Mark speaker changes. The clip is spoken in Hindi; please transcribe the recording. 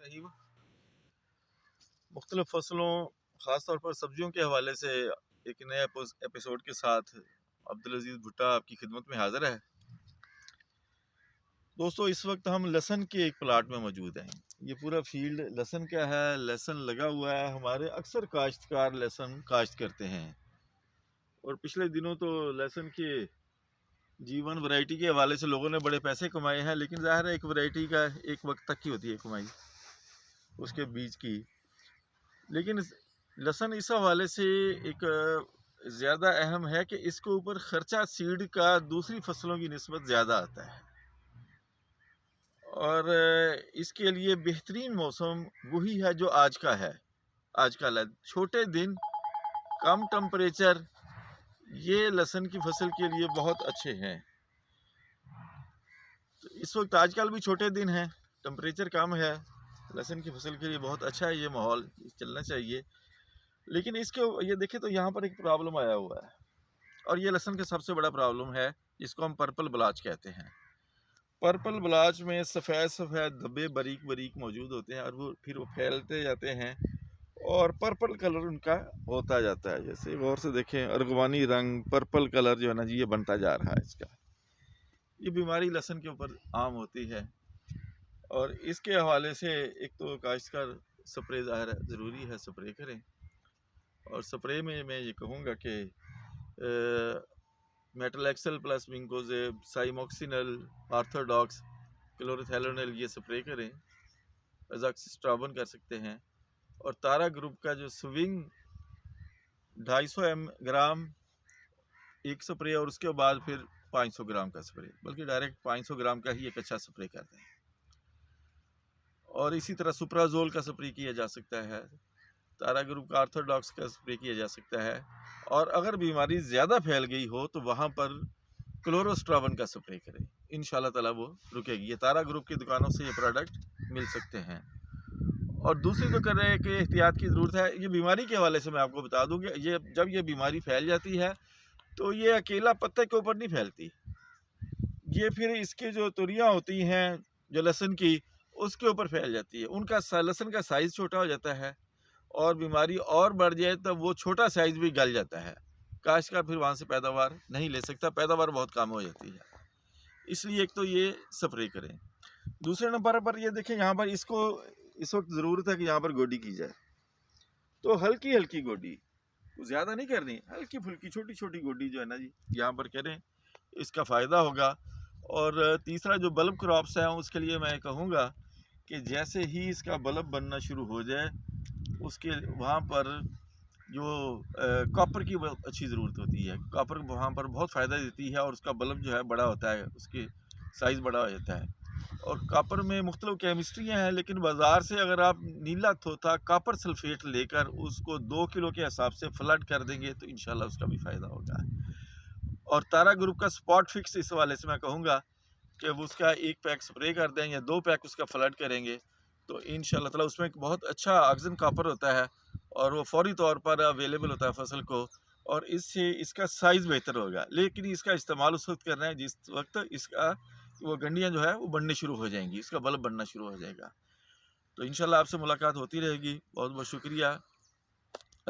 Speaker 1: रहीम। मुख्तलिफ फसलों ख़ास तौर पर सब्जियों के हवाले से एक नए एपिसोड के साथ अब्दुल अजीज़ भुट्टा आपकी खिदमत में हाज़िर है। दोस्तों, इस वक्त हम लहसन के एक प्लाट में मौजूद हैं। ये पूरा फील्ड लहसन का है, लहसन लगा हुआ है। हमारे अक्सर काश्तकार लहसन काश्त करते हैं और पिछले दिनों तो लहसन के जीवन वैरायटी के हवाले से लोगों ने बड़े पैसे कमाए हैं, लेकिन ज़ाहिर है एक वैरायटी का एक वक्त तक ही होती है कमाई उसके बीज की। लेकिन लहसन इस हवाले से एक ज़्यादा अहम है कि इसके ऊपर ख़र्चा सीड का दूसरी फसलों की निस्बत ज़्यादा आता है और इसके लिए बेहतरीन मौसम वही है जो आज का है। आजकल है छोटे दिन, कम टेम्परेचर, ये लहसन की फसल के लिए बहुत अच्छे हैं। तो इस वक्त आजकल भी छोटे दिन हैं, टेम्परेचर कम है, लहसन की फसल के लिए बहुत अच्छा है। ये माहौल चलना चाहिए। लेकिन इसके ये देखें तो यहाँ पर एक प्रॉब्लम आया हुआ है और ये लहसन का सबसे बड़ा प्रॉब्लम है, जिसको हम पर्पल ब्लाच कहते हैं। पर्पल ब्लाच में सफ़ेद सफ़ेद धब्बे बारीक बारीक मौजूद होते हैं और वो फैलते जाते हैं और पर्पल कलर उनका होता जाता है। जैसे गौर से देखें, अर्गवानी रंग पर्पल कलर जो है ना जी, ये बनता जा रहा है इसका। ये बीमारी लहसन के ऊपर आम होती है और इसके हवाले से एक तो काश्तकार स्प्रे ज़ाहिर है ज़रूरी है, स्प्रे करें। और स्प्रे में मैं ये कहूँगा कि मेटलैक्सल प्लस विंकोजेब, साइमोक्सिनल, ऑर्थोडॉक्स, क्लोरोथेलोनिल ये स्प्रे करें। एज़ाक्सिस्ट्राबिन कर सकते हैं। और तारा ग्रुप का जो स्विंग 250 ग्राम एक स्प्रे और उसके बाद फिर 500 ग्राम का स्प्रे, बल्कि डायरेक्ट 500 ग्राम का ही एक अच्छा स्प्रे करते हैं। और इसी तरह सुप्राजोल का स्प्रे किया जा सकता है, तारा ग्रुप का ऑर्थोडॉक्स का स्प्रे किया जा सकता है। और अगर बीमारी ज़्यादा फैल गई हो तो वहाँ पर क्लोरोस्ट्राबिन का स्प्रे करें, इंशाल्लाह ताला वो रुकेगी। ये तारा ग्रुप की दुकानों से ये प्रोडक्ट मिल सकते हैं। और दूसरी तो कर रहे हैं कि एहतियात की ज़रूरत है। ये बीमारी के हवाले से मैं आपको बता दूँ कि जब ये बीमारी फैल जाती है तो ये अकेला पत्ते के ऊपर नहीं फैलती, ये फिर इसकी जो तुरियाँ होती हैं जो लहसन की, उसके ऊपर फैल जाती है। उनका लहसन का साइज़ छोटा हो जाता है और बीमारी और बढ़ जाए तब वो छोटा साइज़ भी गल जाता है। काश्तकार फिर वहाँ से पैदावार नहीं ले सकता, पैदावार बहुत कम हो जाती है। इसलिए एक तो ये स्प्रे करें। दूसरे नंबर पर ये देखें, यहाँ पर इसको इस वक्त ज़रूरत है कि यहाँ पर गोडी की जाए, तो हल्की हल्की गोडी, ज़्यादा नहीं करनी, हल्की फुल्की छोटी छोटी गोडी जो है ना जी, यहाँ पर करें, इसका फ़ायदा होगा। और तीसरा जो बल्ब क्रॉप्स हैं उसके लिए मैं कहूँगा कि जैसे ही इसका बल्ब बनना शुरू हो जाए, उसके वहाँ पर जो कॉपर की अच्छी ज़रूरत होती है। कॉपर वहाँ पर बहुत फ़ायदा देती है और उसका बल्ब जो है बड़ा होता है, उसके साइज़ बड़ा हो जाता है। और कॉपर में मुख्तलिफ केमिस्ट्रियाँ हैं, लेकिन बाज़ार से अगर आप नीला थोथा कॉपर सल्फेट लेकर उसको 2 किलो के हिसाब से फ्लड कर देंगे तो इंशाल्लाह उसका भी फ़ायदा होगा। और तारा ग्रुप का स्पॉट फिक्स इस वाले से मैं कहूँगा कि वो उसका 1 पैक स्प्रे कर दें या 2 पैक उसका फ्लड करेंगे तो इंशाल्लाह ताला उसमें एक बहुत अच्छा ऑक्सीजन कॉपर होता है और वो फौरी तौर पर अवेलेबल होता है फसल को, और इससे इसका साइज़ बेहतर होगा। लेकिन इसका इस्तेमाल उस वक्त करना है जिस वक्त इसका वो गंडियाँ जो है वो बढ़नी शुरू हो जाएंगी, इसका बल्ब बनना शुरू हो जाएगा। तो इंशाल्लाह आपसे मुलाकात होती रहेगी। बहुत बहुत शुक्रिया।